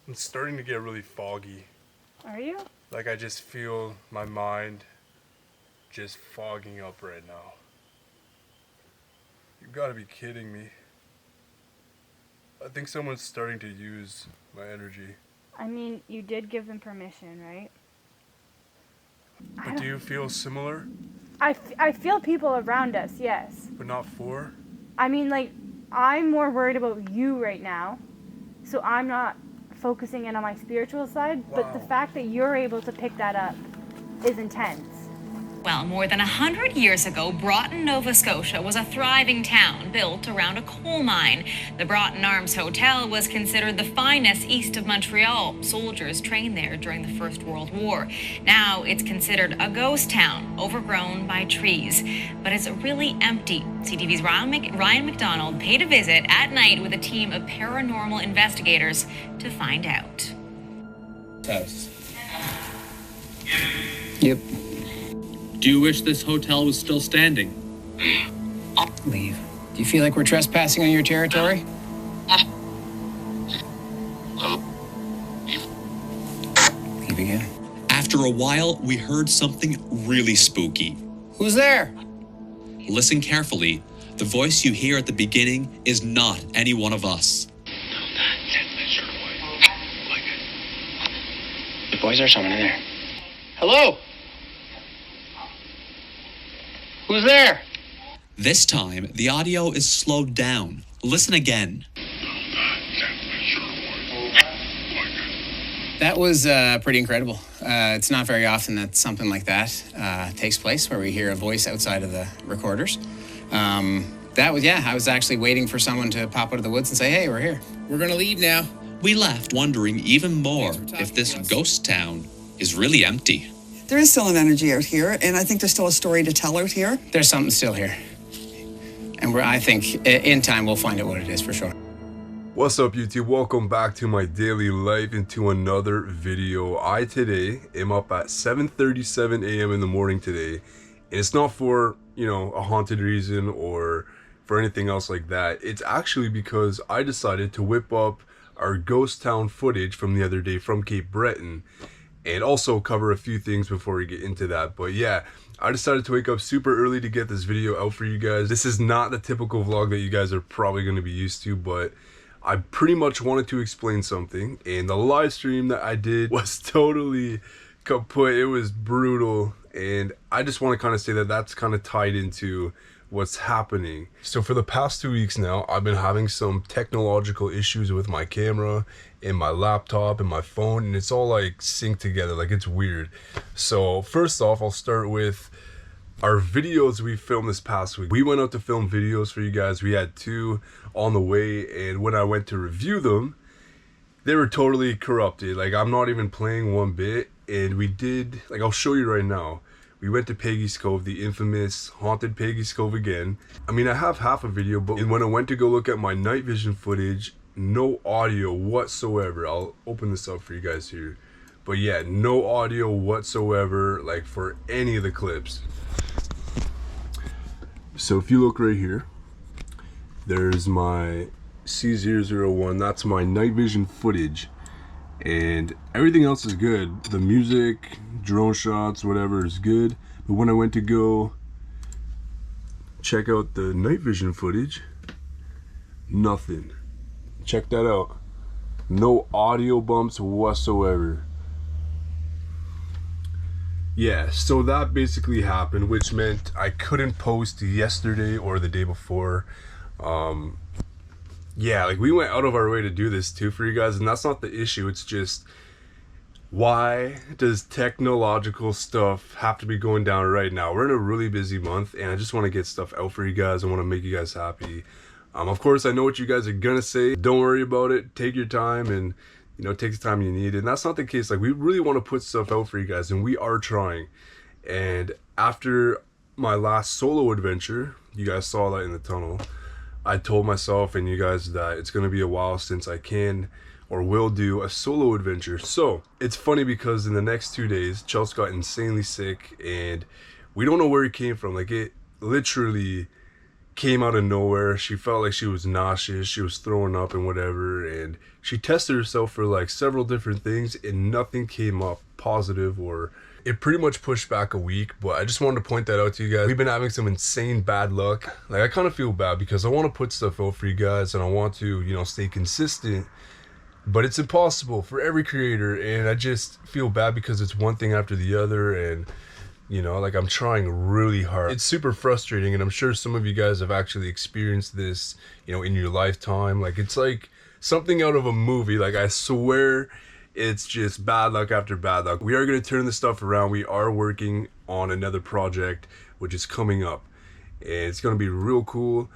I'm starting to get really foggy. Are you? Like I just feel my mind just fogging up right now. You gotta be kidding me. I think someone's starting to use my energy. I mean, you did give them permission, right? But do you feel similar? I feel people around us, yes. But not for? I mean, like, I'm more worried about you right now, so I'm not focusing in on my spiritual side, but the fact that you're able to pick that up is intense. Well, more than 100 years ago, Broughton, Nova Scotia was a thriving town built around a coal mine. The Broughton Arms Hotel was considered the finest east of Montreal. Soldiers trained there during the First World War. Now it's considered a ghost town, overgrown by trees. But it's really empty. CTV's Ryan McDonald paid a visit at night with a team of paranormal investigators to find out. House. Yep. Do you wish this hotel was still standing? Leave. Do you feel like we're trespassing on your territory? Leave again. After a while, we heard something really spooky. Who's there? Listen carefully. The voice you hear at the beginning is not any one of us. The boys are someone in there. Hello? Who's there? This time, the audio is slowed down. Listen again. That was pretty incredible. It's not very often that something like that takes place, where we hear a voice outside of the recorders. I was actually waiting for someone to pop out of the woods and say, hey, we're here. We're gonna leave now. We left wondering even more if this ghost town is really empty. There is still an energy out here, and I think there's still a story to tell out here. There's something still here. And I think in time we'll find out what it is for sure. What's up, YouTube? Welcome back to my daily life and to another video. I today am up at 7:37 a.m. in the morning today, and it's not for, a haunted reason or for anything else like that. It's actually because I decided to whip up our ghost town footage from the other day from Cape Breton, and also cover a few things before we get into that. But yeah, I decided to wake up super early to get this video out for you guys. This is not the typical vlog that you guys are probably going to be used to, but I pretty much wanted to explain something, and the live stream that I did was totally kaput. It was brutal, and I just want to kind of say that that's kind of tied into what's happening. So for the past 2 weeks now, I've been having some technological issues with my camera and my laptop and my phone, and it's all like synced together, like it's weird. So first off, I'll start with our videos we filmed this past week. We went out to film videos for you guys. We had 2 on the way, and when I went to review them, they were totally corrupted. Like, I'm not even playing one bit. And we did, like, I'll show you right now. We went to Peggy's Cove, the infamous haunted Peggy's Cove again. I mean, I have half a video, but when I went to go look at my night vision footage, no audio whatsoever. I'll open this up for you guys here. But yeah, no audio whatsoever, like, for any of the clips. So if you look right here, there's my C001. That's my night vision footage. And everything else is good. The music, drone shots, whatever is good. But when I went to go check out the night vision footage, nothing. Check that out. No audio bumps whatsoever. Yeah, so that basically happened, which meant I couldn't post yesterday or the day before. Yeah, like, we went out of our way to do this too for you guys, and that's not the issue. It's just, why does technological stuff have to be going down right now? We're in a really busy month, and I just want to get stuff out for you guys. I want to make you guys happy. Of course, I know what you guys are gonna say. Don't worry about it. Take your time, and take the time you need. And that's not the case. Like, we really want to put stuff out for you guys, and we are trying. And after my last solo adventure, you guys saw that in the tunnel, I told myself and you guys that it's going to be a while since I can or will do a solo adventure. So it's funny because in the next 2 days, Chelsea got insanely sick, and we don't know where it came from. Like, it literally came out of nowhere. She felt like she was nauseous, she was throwing up and whatever, and she tested herself for like several different things and nothing came up positive, or it pretty much pushed back a week. But I just wanted to point that out to you guys. We've been having some insane bad luck. Like, I kind of feel bad because I want to put stuff out for you guys and I want to, you know, stay consistent, but it's impossible for every creator, and I just feel bad because it's one thing after the other, and you know, like, I'm trying really hard. It's super frustrating, and I'm sure some of you guys have actually experienced this, you know, in your lifetime. Like, it's like something out of a movie. Like, I swear it's just bad luck after bad luck. We are going to turn this stuff around. We are working on another project, which is coming up, and it's going to be real cool.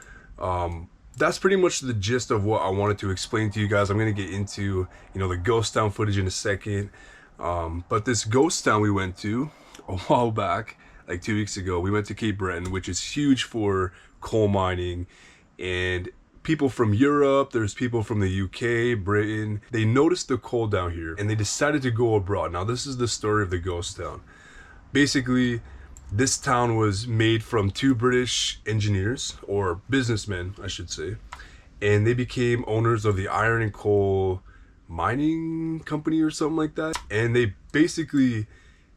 That's pretty much the gist of what I wanted to explain to you guys. I'm going to get into, you know, the ghost town footage in a second. But this ghost town we went to a while back, like 2 weeks ago, we went to Cape Breton, which is huge for coal mining, and people from Europe, there's people from the UK, Britain, they noticed the coal down here and they decided to go abroad. Now, this is the story of the ghost town. Basically, this town was made from 2 British engineers, or businessmen I should say, and they became owners of the iron and coal mining company or something like that, and they basically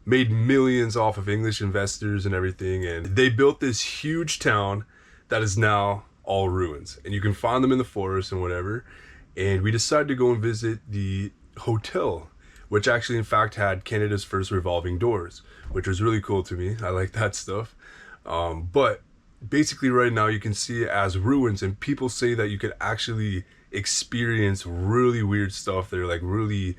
made millions off of English investors and everything, and they built this huge town that is now all ruins, and you can find them in the forest and whatever. And we decided to go and visit the hotel, which actually in fact had Canada's first revolving doors, which was really cool to me. I like that stuff. But basically right now you can see it as ruins, and people say that you could actually experience really weird stuff there, like really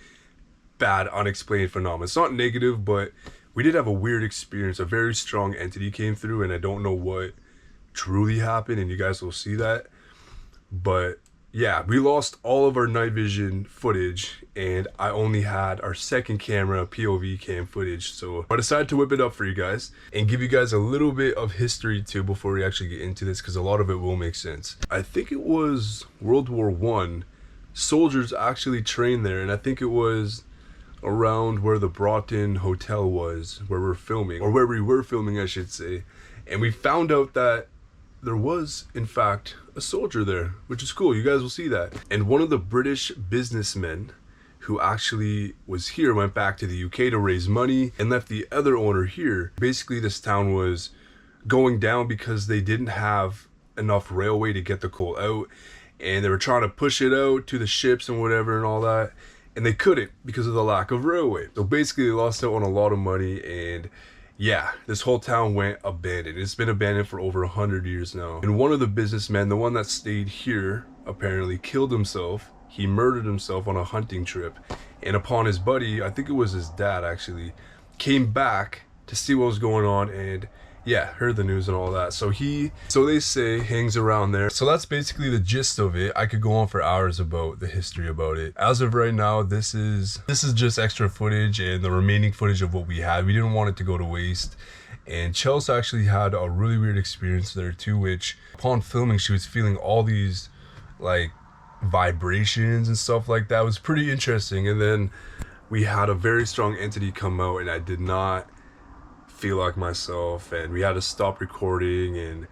bad unexplained phenomena. It's not negative, but we did have a weird experience. A very strong entity came through, and I don't know what truly happened, and you guys will see that. But yeah, we lost all of our night vision footage, and I only had our second camera POV cam footage, so I decided to whip it up for you guys and give you guys a little bit of history too before we actually get into this, because a lot of it will make sense. I think it was World War I. Soldiers actually trained there, and I think it was around where the Broughton hotel was, where we're filming, or where we were filming I should say. And we found out that there was in fact a soldier there, which is cool. You guys will see that. And one of the British businessmen who actually was here went back to the UK to raise money and left the other owner here. Basically, this town was going down because they didn't have enough railway to get the coal out, and they were trying to push it out to the ships and whatever and all that, and they couldn't because of the lack of railway. So basically they lost out on a lot of money, and yeah, this whole town went abandoned. It's been abandoned for over 100 years now. And one of the businessmen, the one that stayed here, apparently killed himself. He murdered himself on a hunting trip. And upon his buddy, I think it was his dad actually, came back to see what was going on, and yeah, heard the news and all that. So they say, hangs around there. So that's basically the gist of it. I could go on for hours about the history about it. As of right now, this is just extra footage and the remaining footage of what we had. We didn't want it to go to waste. And Chelsea actually had a really weird experience there too, which upon filming, she was feeling all these like vibrations and stuff like that. It was pretty interesting. And then we had a very strong entity come out, and I did not feel like myself, and we had to stop recording. And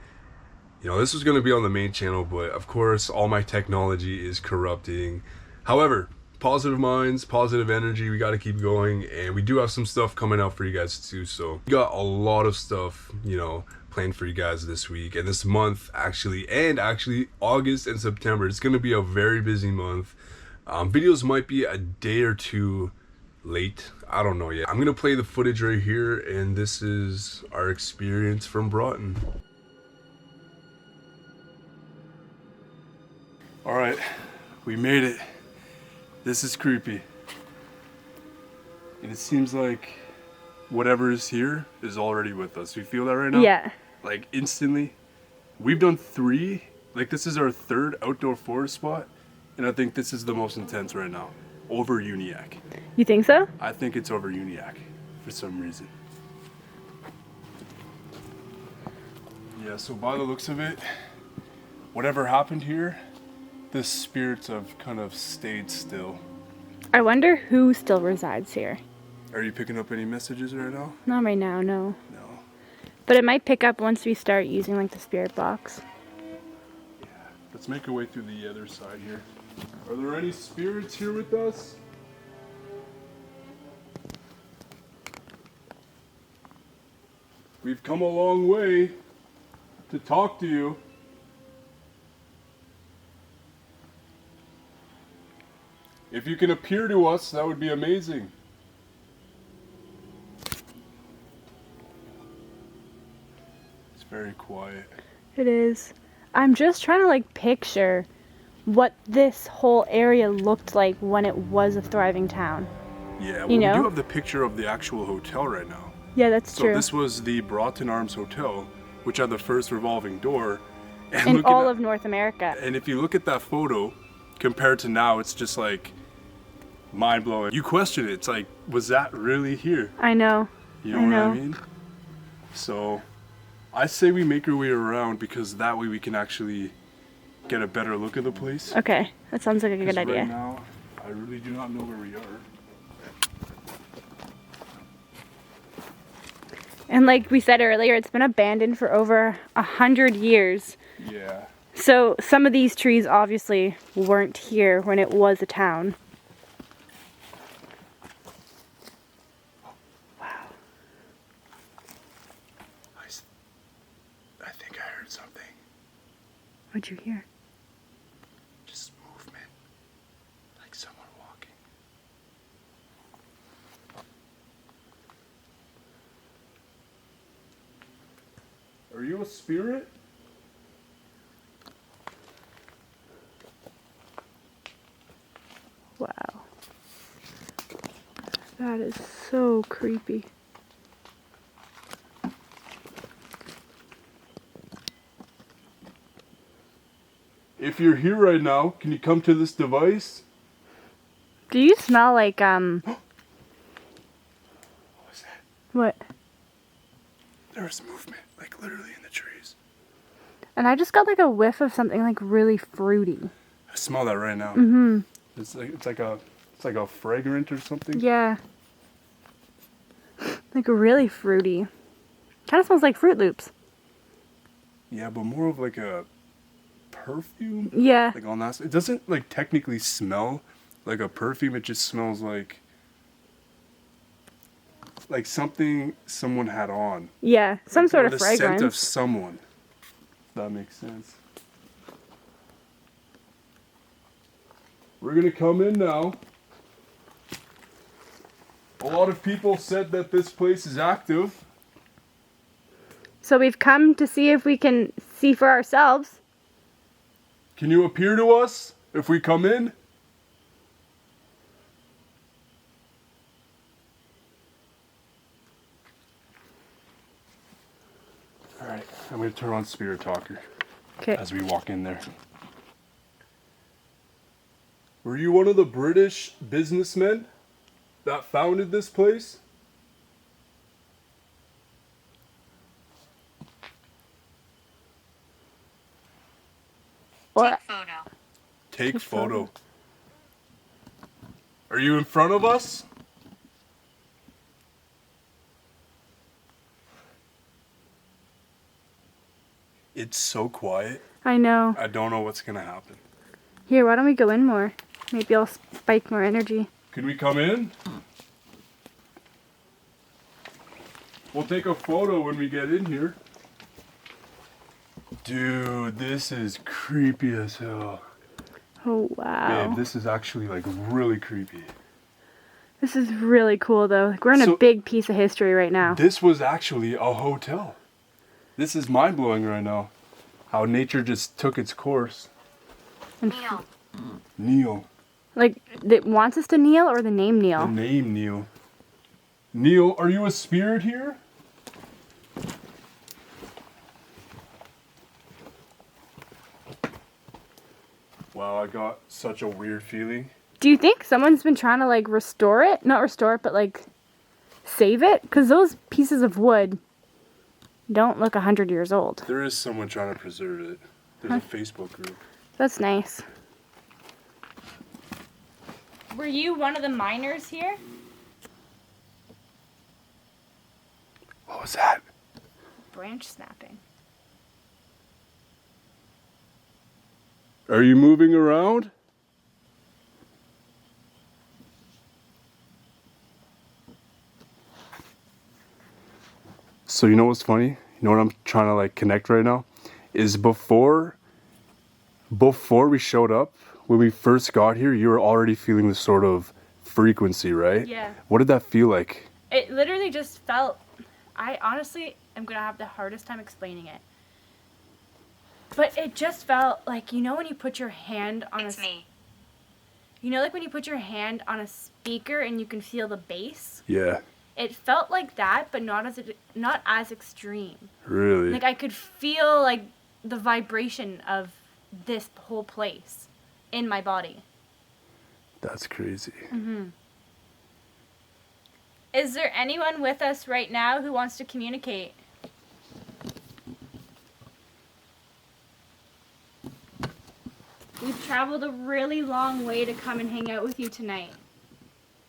you know, this was going to be on the main channel, but of course all my technology is corrupting. However, positive minds, positive energy, we got to keep going, and we do have some stuff coming out for you guys too. So we got a lot of stuff, you know, planned for you guys this week and this month actually, and actually August and September. It's going to be a very busy month. Videos might be a day or two late, I don't know yet. I'm gonna play the footage right here, and this is our experience from Broughton. All right, we made it. This is creepy, and it seems like whatever is here is already with us. You feel that right now? Yeah. Like instantly. We've done 3, like this is our 3rd outdoor forest spot, and I think this is the most intense right now. Over Uniac. You think so? I think it's over Uniac for some reason. Yeah, so by the looks of it, whatever happened here, the spirits have kind of stayed still. I wonder who still resides here. Are you picking up any messages right now? Not right now, no. No. But it might pick up once we start using like the spirit box. Let's make our way through the other side here. Are there any spirits here with us? We've come a long way to talk to you. If you can appear to us, that would be amazing. It's very quiet. It is. I'm just trying to like picture what this whole area looked like when it was a thriving town. Yeah, well, You we know? do have the picture of the actual hotel right now. Yeah, that's So true. this was the Broughton Arms Hotel, which had the first revolving door. And In look at all that- of North America. And if you look at that photo, compared to now, it's just like mind-blowing. You question it. It's like, was that really here? I know. You know I what know. I mean? So I say we make our way around because that way we can actually get a better look at the place. Okay, that sounds like a good 'Cause idea. Right now, I really do not know where we are. And like we said earlier, it's been abandoned for over 100 years. Yeah. So some of these trees obviously weren't here when it was a town. Wow. I think I heard something. What'd you hear? Just movement. Like someone walking. Are you a spirit? Wow. That is so creepy. If you're here right now, can you come to this device? Do you smell like, What was that? what? There was movement, like literally in the trees. And I just got like a whiff of something like really fruity. I smell that right now. Mm-hmm. It's like a fragrant or something. Yeah. Like really fruity. Kind of smells like Fruit Loops. Yeah, but more of like a perfume. Yeah. Like on that, it doesn't like technically smell like a perfume. It just smells like something someone had on. Yeah. Some Like, sort or of the scent of fragrance. someone. If that makes sense. We're gonna come in now. A lot of people said that this place is active. So we've come to see if we can see for ourselves. Can you appear to us if we come in? Alright, I'm going to turn on Spirit Talker Okay. as we walk in there. Were you one of the British businessmen that founded this place? Or Photo. Take photo. Are you in front of us? It's so quiet. I know. I don't know what's going to happen. Here, why don't we go in more? Maybe I'll spike more energy. Can we come in? We'll take a photo when we get in here. Dude, this is creepy as hell. Oh, wow. Babe, this is actually like really creepy. This is really cool, though. Like, we're in So- a big piece of history right now. This was actually a hotel. This is mind blowing right now. How nature just took its course. Neil. Neil. Like, it wants us to kneel or the name The Neil? name Neil. Neil, are you a spirit here? Wow, I got such a weird feeling. Do you think someone's been trying to, like, restore it? Not restore it, but, like, save it? Because those pieces of wood don't look 100 years old. There is someone trying to preserve it. There's a Facebook group. That's nice. Were you one of the miners here? What was that? Branch snapping. Are you moving around? So you know what's funny? You know what I'm trying to like connect right now? Is before we showed up, when we first got here, you were already feeling this sort of frequency, right? Yeah. What did that feel like? It literally just felt, I honestly am going to have the hardest time explaining it. But it just felt like, you know when you put your hand on It's me. You know like when you put your hand on a speaker and you can feel the bass? Yeah. It felt like that, but not as extreme. Really? Like I could feel like the vibration of this whole place in my body. That's crazy. Mm-hmm. Is there anyone with us right now who wants to communicate? We've traveled a really long way to come and hang out with you tonight.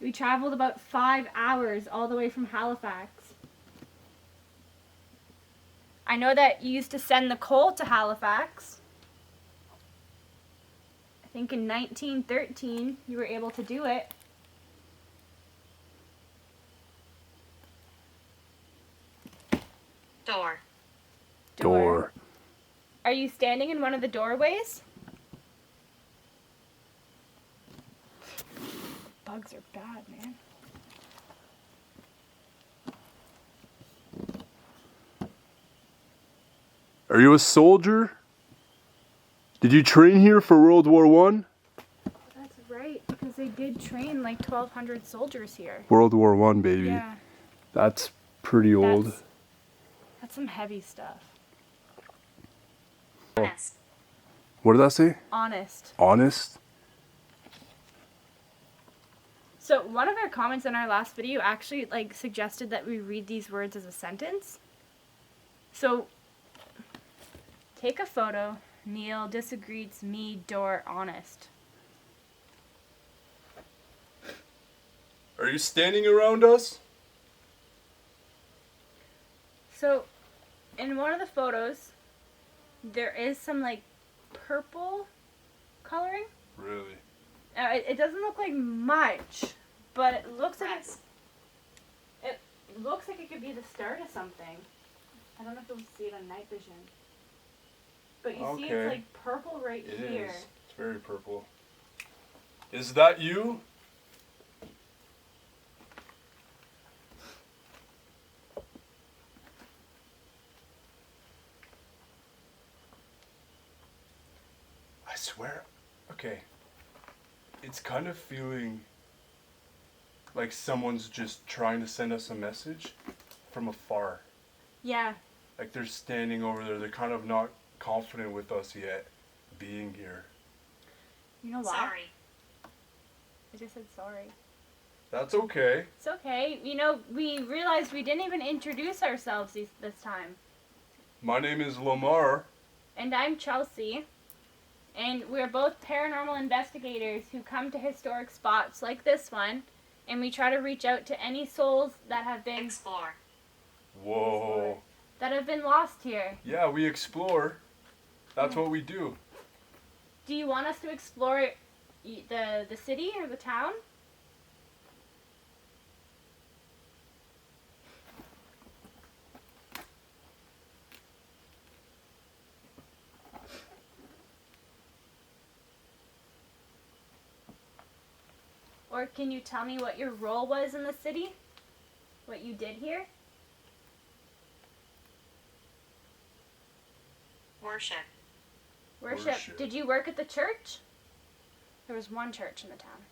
We traveled about 5 hours all the way from Halifax. I know that you used to send the coal to Halifax. I think in 1913 you were able to do it. Door. Are you standing in one of the doorways? Bugs are bad, man. Are you a soldier? Did you train here for World War One? That's right, because they did train like 1,200 soldiers here. World War One, baby. Yeah, That's pretty old. that's some heavy stuff. Honest. What did that say? Honest. Honest? So one of our comments in our last video actually like suggested that we read these words as a sentence. So take a photo. Neil disagrees me door honest. Are you standing around us? So in one of the photos there is some like purple coloring. Really? It doesn't look like much, but it looks like it looks like it could be the start of something. I don't know if you'll see it on night vision. But you see it's like purple right here. Is. It's very purple. Is that you? I swear. Okay. It's kind of feeling like someone's just trying to send us a message from afar. Yeah. Like they're standing over there. They're kind of not confident with us yet being here. You know what? Sorry. I just said sorry. That's okay. It's okay. You know, we realized we didn't even introduce ourselves this time. My name is Lamar. And I'm Chelsea. And we're both paranormal investigators who come to historic spots like this one. And we try to reach out to any souls that have been Whoa. that have been lost here. Yeah, we explore. That's what we do. Do you want us to explore the city or the town? Or can you tell me what your role was in the city? What you did here? Worship. Worship. Did you work at the church? There was one church in the town.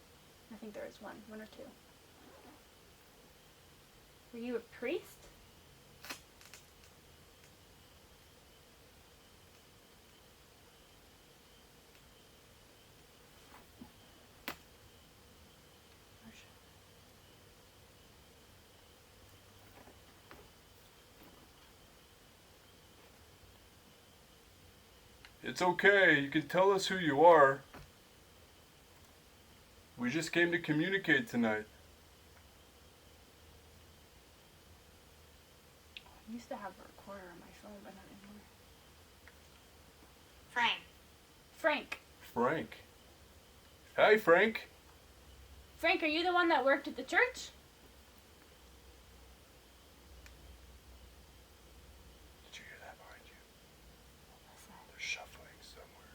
I think there was one or two. Were you a priest? It's okay. You can tell us who you are. We just came to communicate tonight. I used to have a recorder on my phone, but not anymore. Frank. Frank. Frank. Hey, Frank. Frank, are you the one that worked at the church? Did you hear that behind you? They're shuffling somewhere.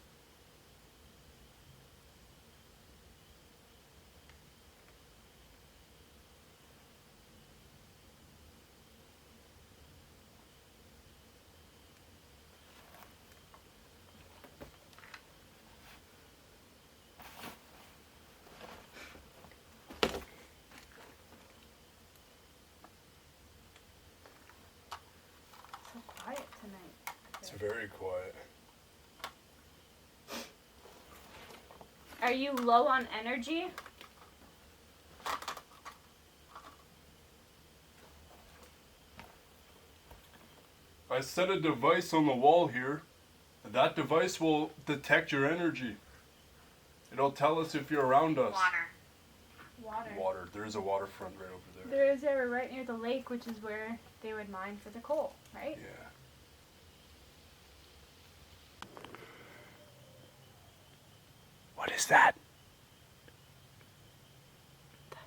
So quiet tonight. It's very quiet. Are you low on energy? I set a device on the wall here. That device will detect your energy. It'll tell us if you're around us. Water. Water. There is a waterfront right over there. There is there right near the lake, which is where they would mine for the coal, right? Yeah. What is that? That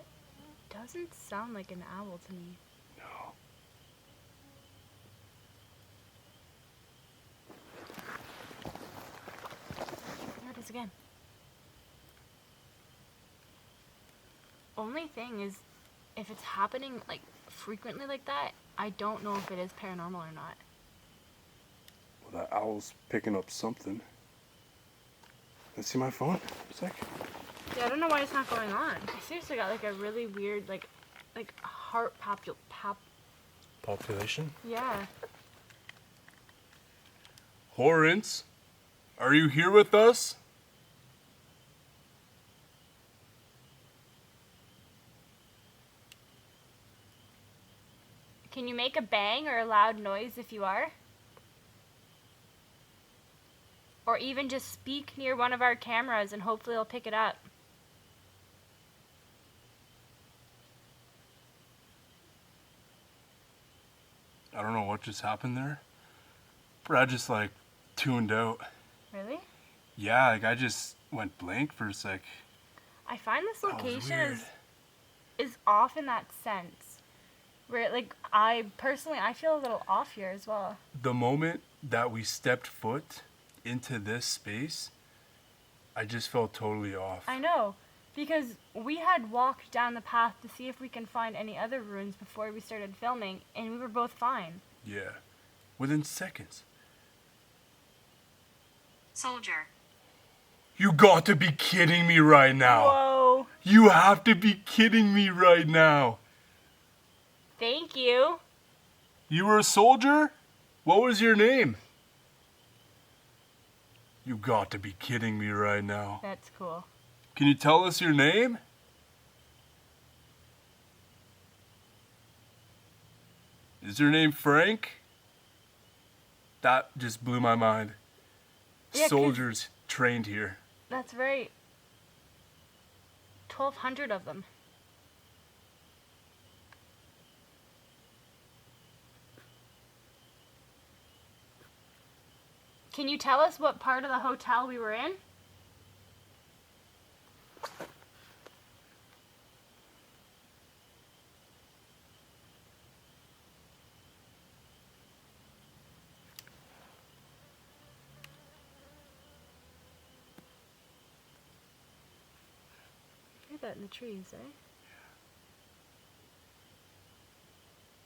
doesn't sound like an owl to me. No. There it is again. Only thing is, if it's happening like frequently like that, I don't know if it is paranormal or not. Well, that owl's picking up something. Let's see my phone for a sec. Yeah, I don't know why it's not going on. I seriously got like a really weird like heart Population? yeah. Horrence, are you here with us? Can you make a bang or a loud noise if you are? Or even just speak near one of our cameras and hopefully it'll pick it up. I don't know what just happened there. Brad just like tuned out. Really? Yeah, like I just went blank for a sec. I find this That was location weird. is off in that sense. Where like I feel a little off here as well. The moment that we stepped foot into this space, I just felt totally off. I know. Because we had walked down the path to see if we can find any other ruins before we started filming, and we were both fine. Yeah. Within seconds. Soldier. You got to be kidding me right now. Whoa. You have to be kidding me right now. Thank you. You were a soldier? What was your name? You got to be kidding me right now. That's cool. Can you tell us your name? Is your name Frank? That just blew my mind. Yeah, 'cause- Soldiers trained here. That's right. 1,200 of them. Can you tell us what part of the hotel we were in? Hear that in the trees, eh?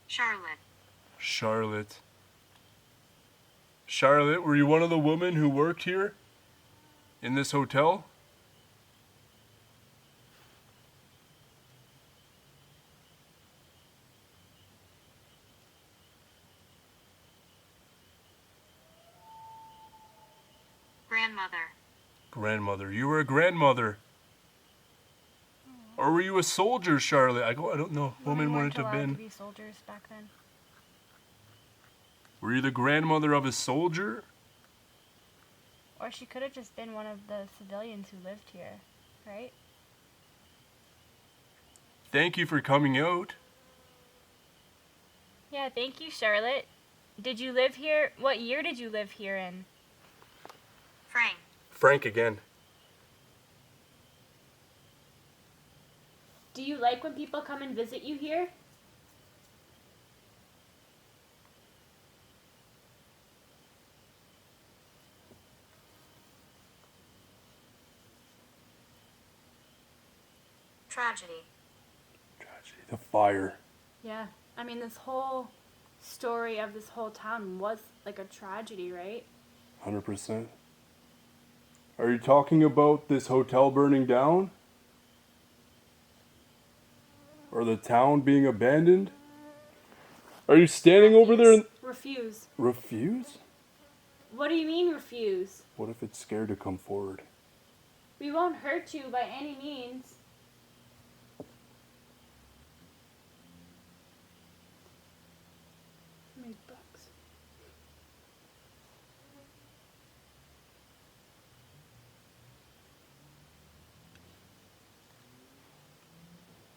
Charlotte. Charlotte. Charlotte, were you one of the women who worked here? In this hotel? Grandmother. Grandmother. You were a grandmother. Or were you a soldier, Charlotte? I don't know. Woman We wanted weren't to have allowed been. to be soldiers back then. Were you the grandmother of a soldier? Or she could have just been one of the civilians who lived here, right? Thank you for coming out. Yeah, thank you, Charlotte. Did you live here? What year did you live here in? Frank. Frank again. Do you like when people come and visit you here? Tragedy. Tragedy. The fire. Yeah. I mean, this whole story of this whole town was like a tragedy, right? 100%. Are you talking about this hotel burning down? Or the town being abandoned? Are you standing over there and... Refuse. Refuse? What do you mean refuse? What if it's scared to come forward? We won't hurt you by any means. How many bucks?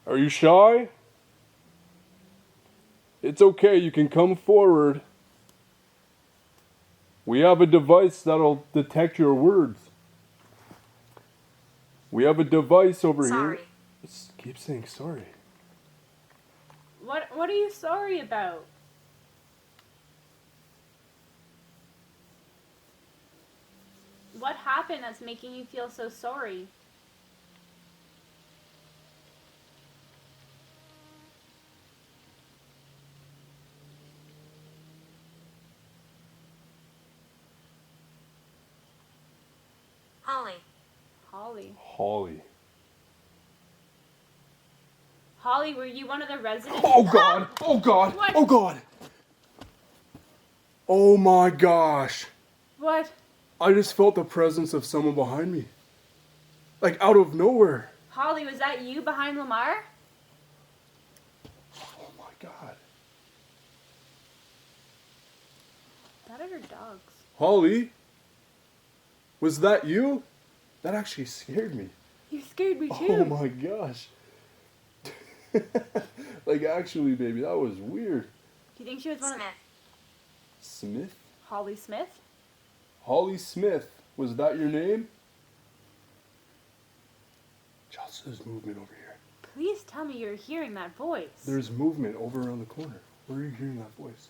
Are you shy? It's okay, you can come forward. We have a device that'll detect your words. We have a device over Sorry. here. Just keep saying sorry. What are you sorry about? What happened that's making you feel so sorry? Holly. Holly. Holly. Holly, were you one of the residents? Oh God! Oh God! What? Oh God! Oh my gosh! What? I just felt the presence of someone behind me. Like out of nowhere. Holly, was that you behind Lamar? Oh my God. That are her dogs. Holly? Was that you? That actually scared me. You scared me too. Oh my gosh. Like actually, baby, that was weird. Do you think she was one of Smith. Smith? Holly Smith? Holly Smith. Was that your name? Josh, there's movement over here. Please tell me you're hearing that voice. There's movement over around the corner. Where are you hearing that voice?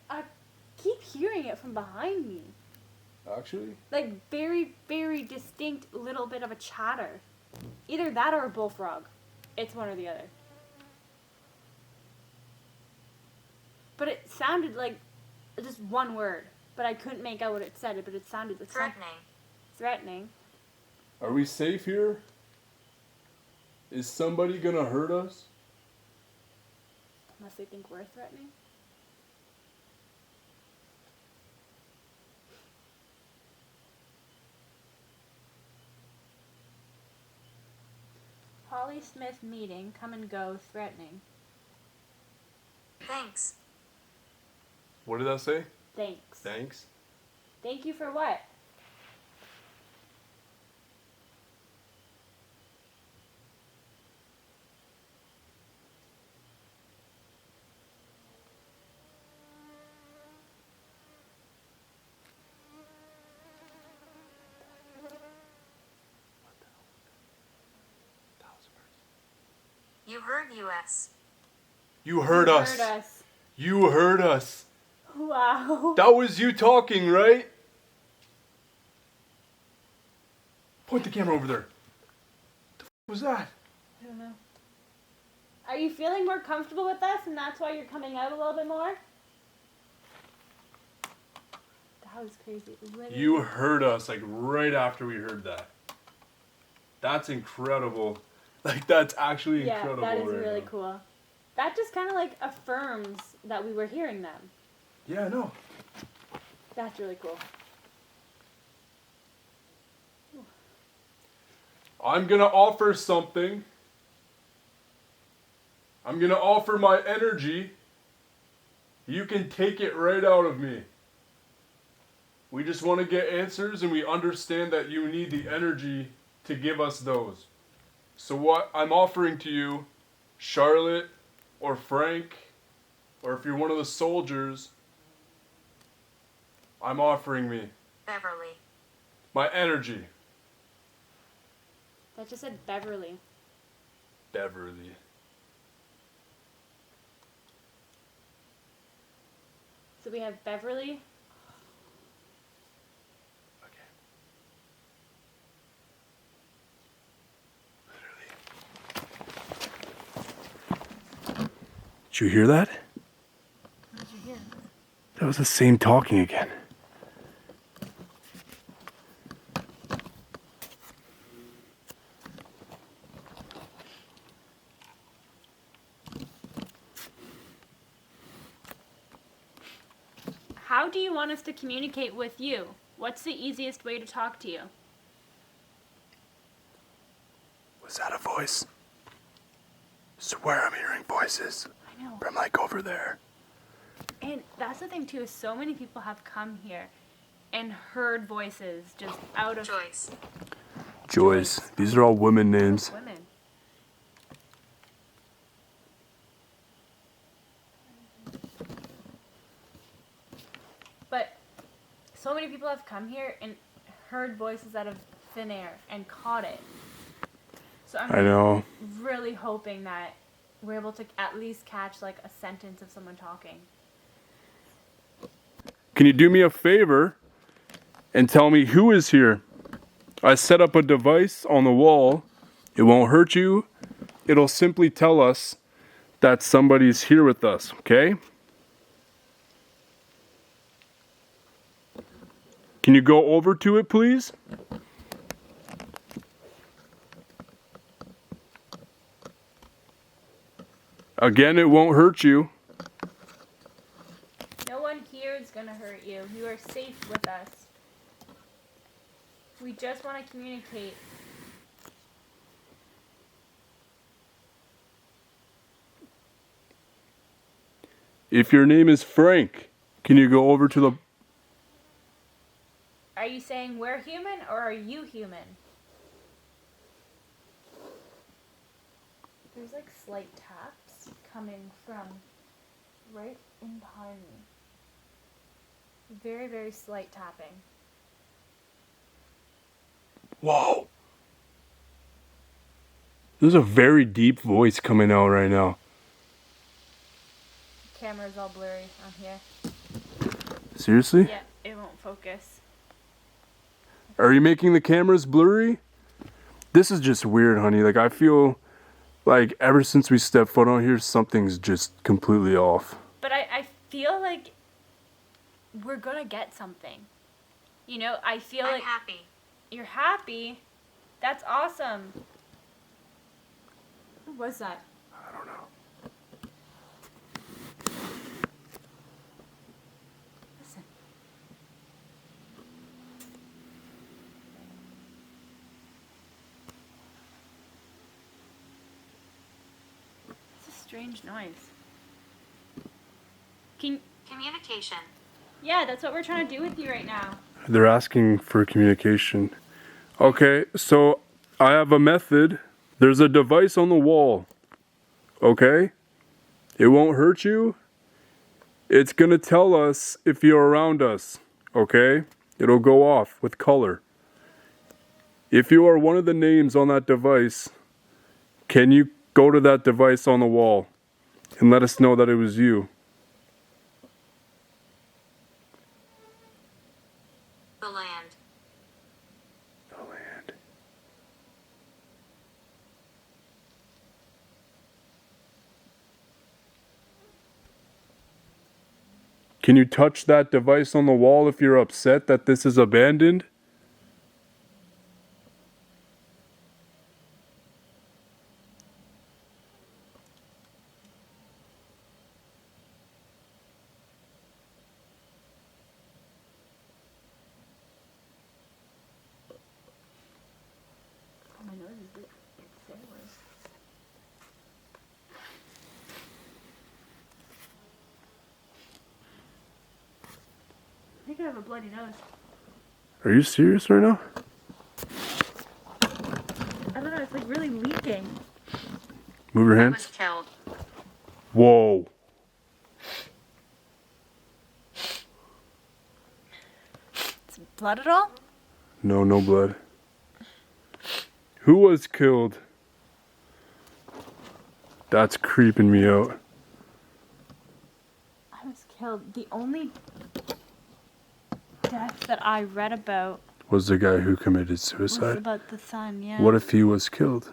I keep hearing it from behind me. Actually? Like very, very distinct little bit of a chatter. Either that or a bullfrog. It's one or the other. But it sounded like just one word. But I couldn't make out what it said. But it sounded like Threatening. threatening. Are we safe here? Is somebody gonna hurt us? Unless they think we're threatening. Holly Smith meeting, come and go, threatening. Thanks. What did that say? Thanks. Thanks. Thank you for what? You heard US. You heard us. Heard us. You heard us. Wow. That was you talking, right? Point the camera over there. The f was that? I don't know. Are you feeling more comfortable with us and that's why you're coming out a little bit more? That was crazy. Literally. You heard us like right after we heard that. That's incredible. Like that's actually incredible. Yeah, that is right really now. cool. That just kind of like affirms that we were hearing them. Yeah, I know. That's really cool. I'm gonna offer something. I'm gonna offer my energy. You can take it right out of me. We just want to get answers and we understand that you need the energy to give us those. So what I'm offering to you, Charlotte or Frank, or if you're one of the soldiers, I'm offering me Beverly. my energy. That just said Beverly. Beverly. So we have Beverly. Okay. Literally. Did you hear that? What did you hear? That was the same talking again. How do you want us to communicate with you? What's the easiest way to talk to you? Was that a voice? Swear I'm hearing voices I know. from like over there. And that's the thing too, is so many people have come here and heard voices just out of Joyce. Joyce. These are all women names. women. But so many people have come here and heard voices out of thin air and caught it. So I know. really hoping that we're able to at least catch like a sentence of someone talking. Can you do me a favor and tell me who is here? I set up a device on the wall. It won't hurt you. It'll simply tell us that somebody's here with us, okay? Can you go over to it, please? Again, it won't hurt you. No one here is gonna hurt you. You are safe with us. We just want to communicate. If your name is Frank, can you go over to the... Are you saying we're human or are you human? There's like slight taps coming from right in behind me. Very, very slight tapping. Whoa. There's a very deep voice coming out right now. Camera's all blurry on here. Seriously? Yeah, it won't focus. Are you making the cameras blurry? This is just weird, honey. Like, I feel like ever since we stepped foot on here, something's just completely off. But I feel like we're gonna get something. You know, I feel I'm like happy. you're happy. That's awesome. What was that? I don't know. Listen. It's a strange noise. Communication. Yeah, that's what we're trying to do with you right now. They're asking for communication. Okay, so I have a method. There's a device on the wall. Okay? It won't hurt you. It's gonna tell us if you're around us. Okay? It'll go off with color. If you are one of the names on that device, can you go to that device on the wall and let us know that it was you? The land. The land. Can you touch that device on the wall if you're upset that this is abandoned? My nose is big. It's I think I have a bloody nose. Are you serious right now? I don't know, it's like really leaking. Move your I hands. was killed. Whoa. It's blood at all? No, no blood. Who was killed? That's creeping me out. I was killed. The only death that I read about Was the guy who committed was suicide? about the son, yeah. What if he was killed?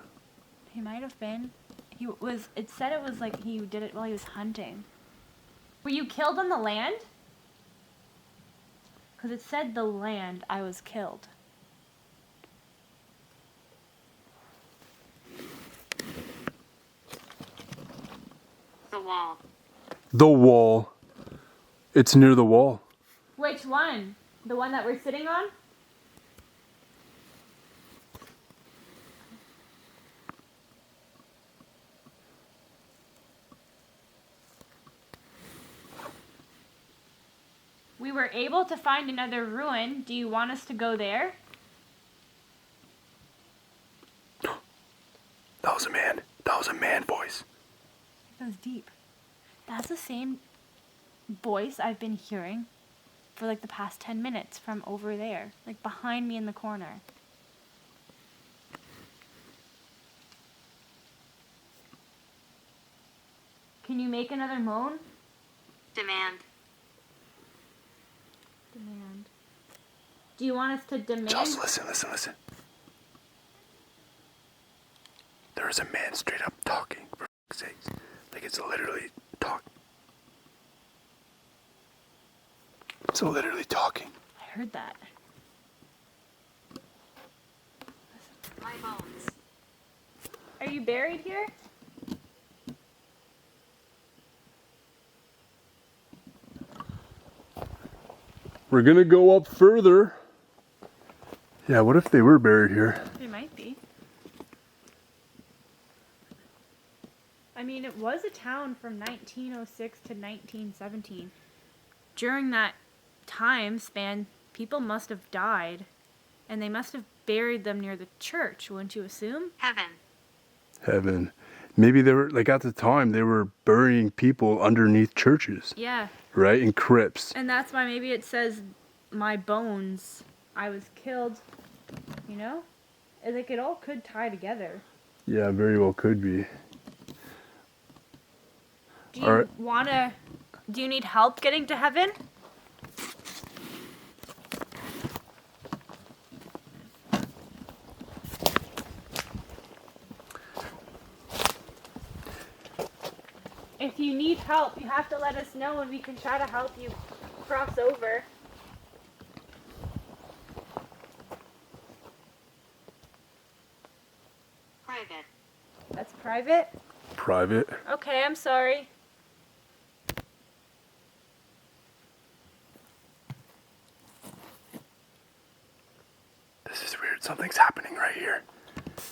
He might have been. He was, it said it was like he did it while he was hunting. Were you killed on the land? Because it said the land I was killed. The wall. The wall. It's near the wall. Which one? The one that we're sitting on? We were able to find another ruin. Do you want us to go there? That was a man. That was a man voice. That was deep. That's the same voice I've been hearing for like the past 10 minutes from over there, like behind me in the corner. Can you make another moan? Demand. Demand. Do you want us to demand? Just listen. There is a man straight up talking, for fuck's sakes. Like it's literally talking. It's literally talking. I heard that. My bones. Are you buried here? We're gonna go up further. Yeah, what if they were buried here? They might be. I mean, it was a town from 1906 to 1917. During that time span, people must have died, and they must have buried them near the church, wouldn't you assume? Heaven. Maybe they were, like at the time, they were burying people underneath churches, Yeah. right? In crypts. And that's why maybe it says, my bones, I was killed, you know? Like, it all could tie together. Yeah, very well could be. Do you Alright. do you need help getting to heaven? If you need help, you have to let us know and we can try to help you cross over. Private. That's private? Private. Okay, I'm sorry. This is weird. Something's happening right here.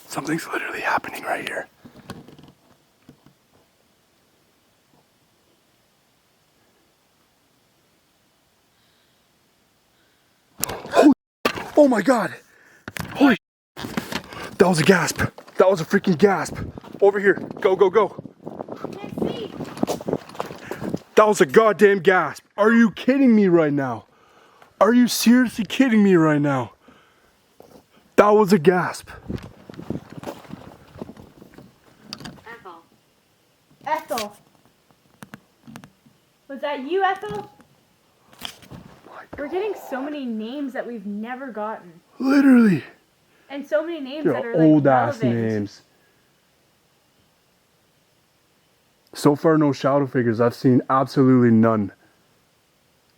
Something's literally happening right here. Oh my god! Holy that was a gasp. That was a freaking gasp. Over here. Go, go, go. Can't see. That was a goddamn gasp. Are you kidding me right now? Are you seriously kidding me right now? That was a gasp. Ethel. Ethel. Was that you, Ethel? We're getting so many names that we've never gotten. Literally. And so many names They're that are like old ass relevant. names. So far, no shadow figures. I've seen absolutely none.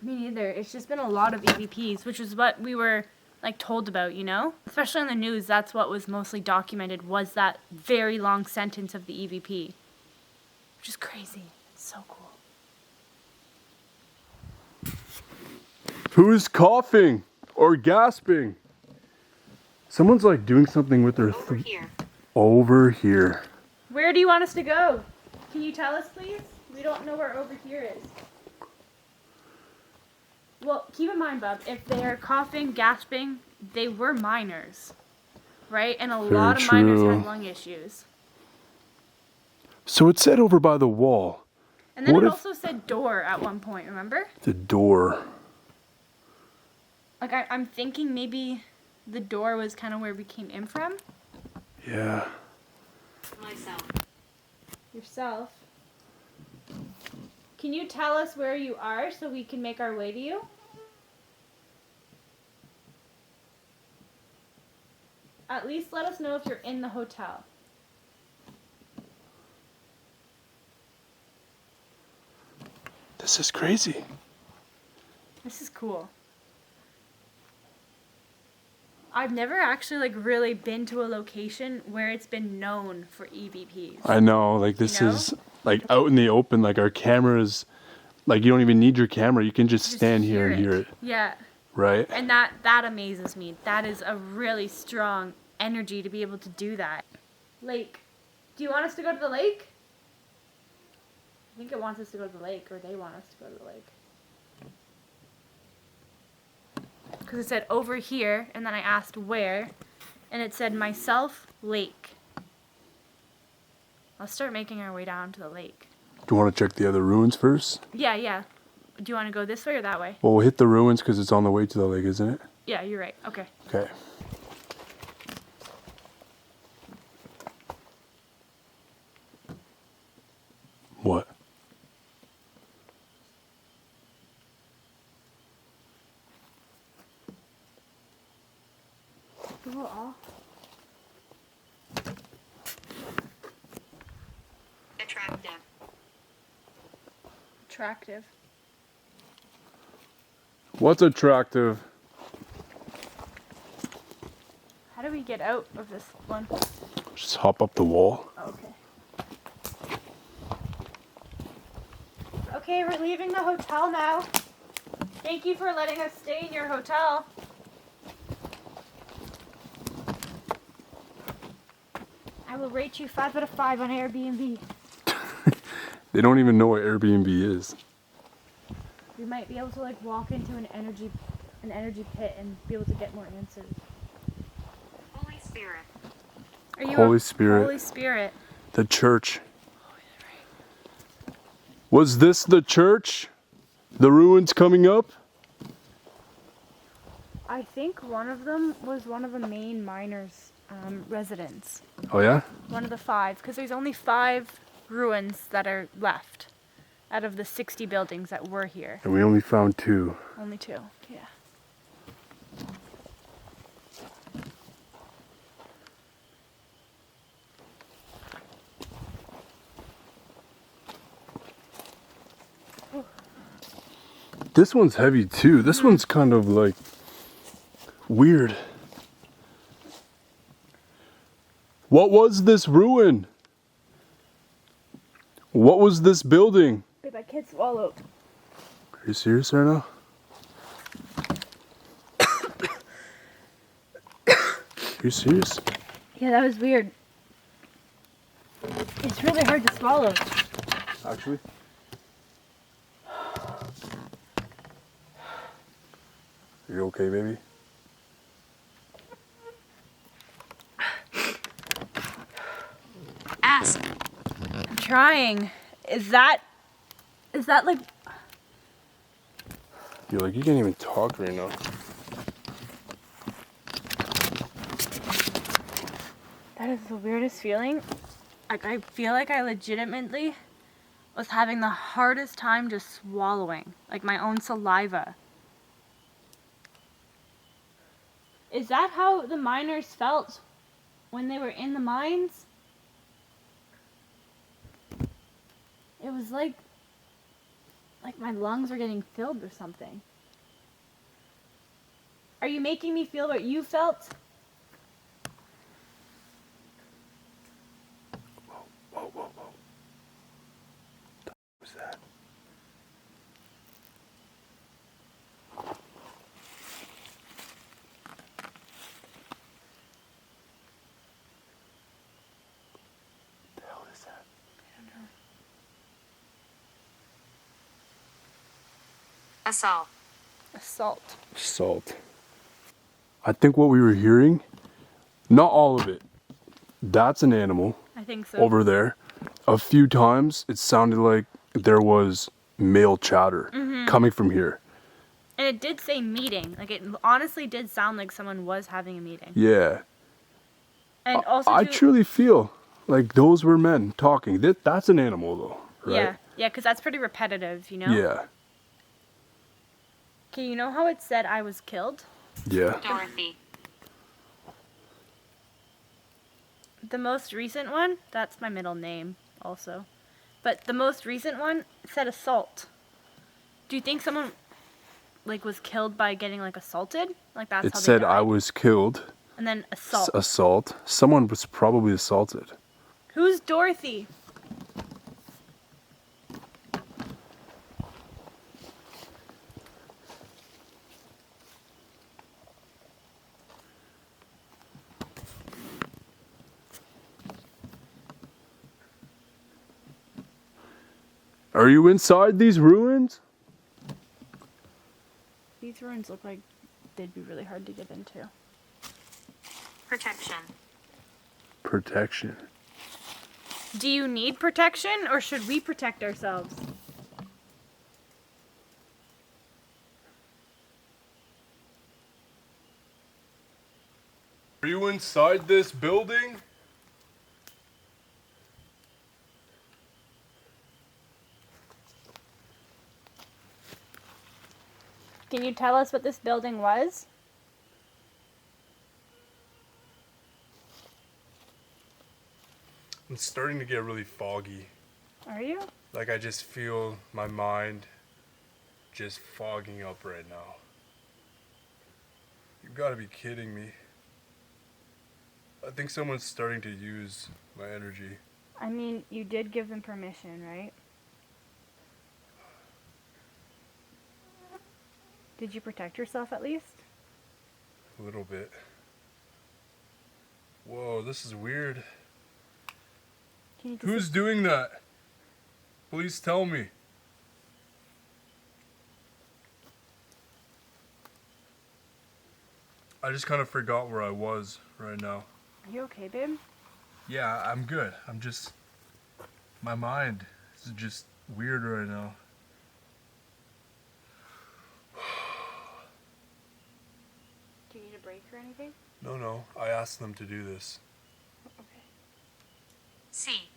Me neither. It's just been a lot of EVPs, which is what we were like told about, you know? Especially on the news, that's what was mostly documented, was that very long sentence of the EVP. Which is crazy. It's so cool. Who is coughing or gasping? Someone's like doing something with their Over here. over here. Where do you want us to go? Can you tell us, please? We don't know where over here is. Well, keep in mind, Bub, if they're coughing, gasping, they were minors, right? And a lot of minors true. had lung issues. So it said over by the wall. And then What it if- also said door at one point, remember? The door. Like, I'm thinking maybe the door was kind of where we came in from. Yeah. Myself. yourself. Can you tell us where you are so we can make our way to you? At least let us know if you're in the hotel. This is crazy. This is cool. I've never actually like really been to a location where it's been known for EVPs. I know, like this You know? is like out in the open, like our cameras, like you don't even need your camera, you can just stand here and hear it, Yeah. right? And that amazes me. That is a really strong energy to be able to do that. Lake. Do you want us to go to the lake? I think it wants us to go to the lake, or they want us to go to the lake. Because it said over here, and then I asked where, and it said myself, lake. Let's start making our way down to the lake. Do you want to check the other ruins first? Yeah, yeah. Do you want to go this way or that way? Well, we'll hit the ruins because it's on the way to the lake, isn't it? Yeah, you're right. Okay. Okay. What? Attractive. Attractive. What's attractive? How do we get out of this one? Just hop up the wall. Okay. Okay, we're leaving the hotel now. Thank you for letting us stay in your hotel. I will rate you 5 out of 5 on Airbnb. They don't even know what Airbnb is. We might be able to like walk into an energy pit and be able to get more answers. Holy Spirit. Are you Holy Spirit. Holy Spirit. The church. Was this the church? The ruins coming up? I think one of them was one of the main miners' residents. Oh yeah? One of the 5, because there's only 5 ruins that are left out of the 60 buildings that were here. And we only found 2. Only 2, yeah. This one's heavy too. This one's kind of like weird. What was this ruin? What was this building? Wait, my kid swallowed. Are you serious right now? Are you serious? Yeah, that was weird. It's really hard to swallow. Actually? Are you okay, baby? Ask. I'm trying. Is that like... You're like, you can't even talk right now. That is the weirdest feeling. Like, I feel like I legitimately was having the hardest time just swallowing. Like, my own saliva. Is that how the miners felt when they were in the mines? It was like my lungs were getting filled or something. Are you making me feel what you felt? Whoa, whoa, whoa. What was that? What the hell is that? Assault. Assault. Salt. I think what we were hearing, not all of it, that's an animal I think so. over there. A few times it sounded like there was male chatter coming from here. And it did say meeting. Like, it honestly did sound like someone was having a meeting. Yeah. And also, I too, truly feel Like those were men talking. That's an animal though, right? Yeah. Yeah, because that's pretty repetitive, you know? Yeah. Okay, you know how it said I was killed? Yeah. Dorothy. The most recent one, that's my middle name also. But the most recent one said assault. Do you think someone like was killed by getting like assaulted? Like that's It how they said died? I was killed. And then assault. Assault. Someone was probably assaulted. Who's Dorothy? Are you inside these ruins? These ruins look like they'd be really hard to get into. Protection. Protection. Do you need protection or should we protect ourselves? Are you inside this building? Can you tell us what this building was? I'm starting to get really foggy. Are you? Like I just feel my mind just fogging up right now. You gotta be kidding me. I think someone's starting to use my energy. I mean, you did give them permission, right? Did you protect yourself at least? A little bit. Whoa, this is weird. Can you Who's doing that? Please tell me. I just kind of forgot where I was right now. Are you okay, babe? Yeah, I'm good. I'm just... My mind is just weird right now. Do you need a break or anything? No, I asked them to do this. Okay. C.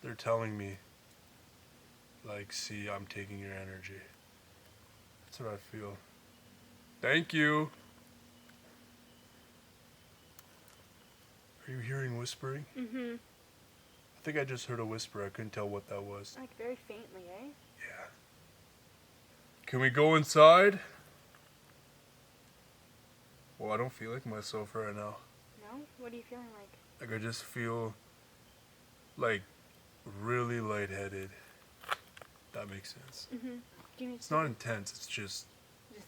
They're telling me, like, see, I'm taking your energy. That's what I feel. Thank you. Are you hearing whispering? Mm-hmm. I think I just heard a whisper. I couldn't tell what that was. Like very faintly, eh? Yeah. Can we go inside? Well, I don't feel like myself right now. No? What are you feeling like? Like, I just feel, like, really lightheaded. That makes sense. Mm-hmm. Do you need It's not intense, it's just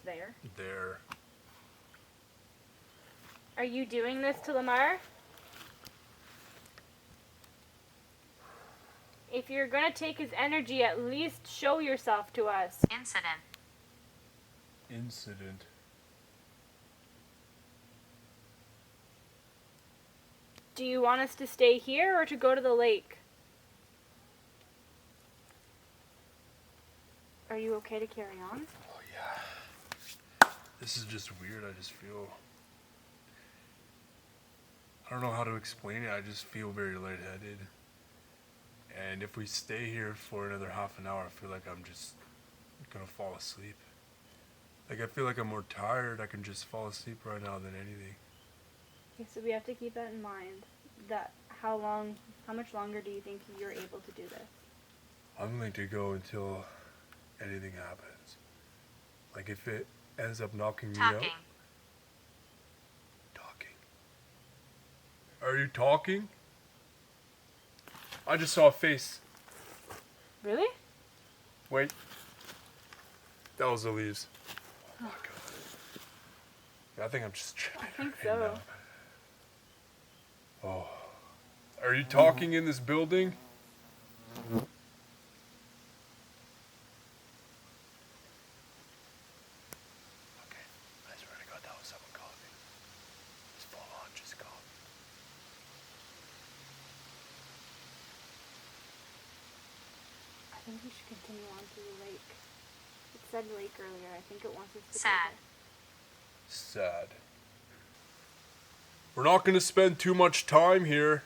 there? there. Are you doing this to Lamar? If you're gonna take his energy, at least show yourself to us. Incident. Incident. Do you want us to stay here or to go to the lake? Are you okay to carry on? Oh, yeah. This is just weird. I just feel... I don't know how to explain it. I just feel very lightheaded. And if we stay here for another half an hour, I feel like I'm just gonna fall asleep. Like, I feel like I'm more tired. I can just fall asleep right now than anything. Okay, so we have to keep that in mind. That how much longer do you think you're able to do this? I'm willing to go until anything happens. Like, if it ends up knocking me out. Talking. Talking. Are you talking? I just saw a face. Really? Wait. That was the leaves. Oh my god. Yeah, I think I'm just tripping. I think right so. now. Oh. Are you talking in this building? Okay. I swear to God, that was someone coughing. Just full on, just cough. I think we should continue on to the lake. It said lake earlier. I think it wants us to Sad. Sad. We're not going to spend too much time here.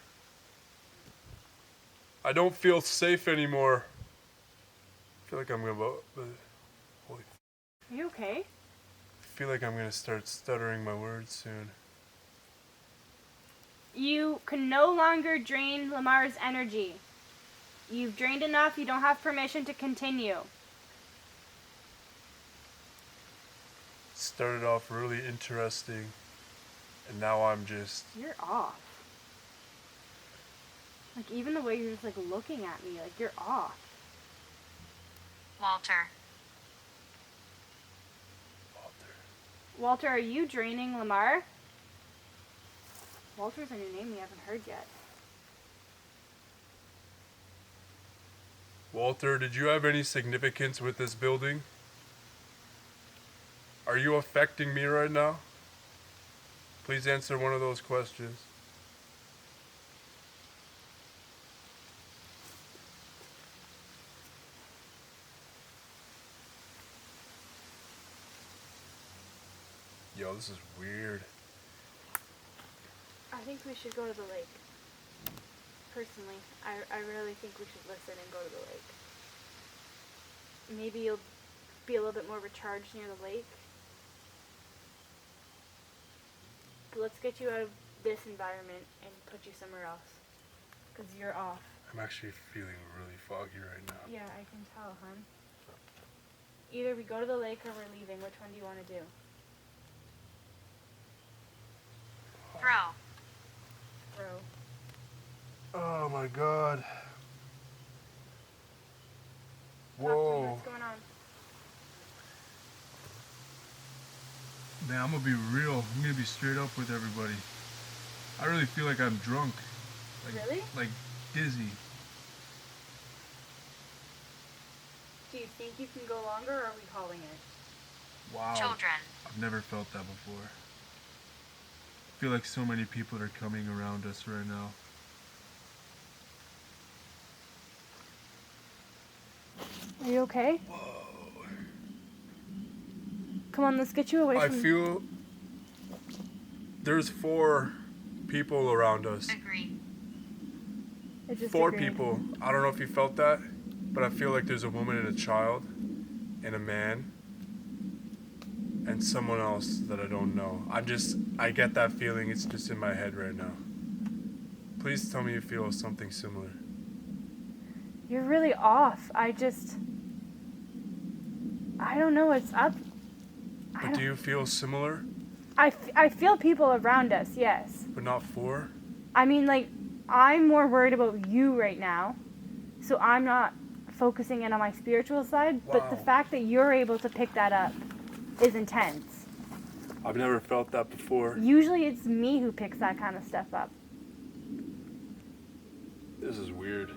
I don't feel safe anymore. I feel like I'm going to... Holy... Are you okay? I feel like I'm going to start stuttering my words soon. You can no longer drain Lamar's energy. You've drained enough, you don't have permission to continue. Started off really interesting, and now I'm just... You're off. Like, even the way you're just, like, looking at me, like, you're off. Walter. Walter, are you draining Lamar? Walter's a new name we haven't heard yet. Walter, did you have any significance with this building? Are you affecting me right now? Please answer one of those questions. Yo, this is weird. I think we should go to the lake. Personally, I really think we should listen and go to the lake. Maybe you'll be a little bit more recharged near the lake. But let's get you out of this environment and put you somewhere else. Because you're off. I'm actually feeling really foggy right now. Yeah, I can tell, hon. Either we go to the lake or we're leaving. Which one do you want to do? Bro. Bro. Oh my god. Talk to me. Whoa. What's going on? Man, I'm gonna be real. I'm gonna be straight up with everybody. I really feel like I'm drunk. Really? Like dizzy. Do you think you can go longer, or are we calling it? Wow. Children. I've never felt that before. I feel like so many people are coming around us right now. Are you okay? Whoa. Come on, let's get you away I from... feel there's 4 people around us. Agree. I just 4 agreed. people. I don't know if you felt that, but I feel like there's a woman and a child and a man and someone else that I don't know. I get that feeling. It's just in my head right now. Please tell me you feel something similar. You're really off. I don't know what's up. But do you feel similar? I feel people around us, yes. But not 4? I mean, like, I'm more worried about you right now, so I'm not focusing in on my spiritual side, but the Wow. fact that you're able to pick that up is intense. I've never felt that before. Usually it's me who picks that kind of stuff up. This is weird.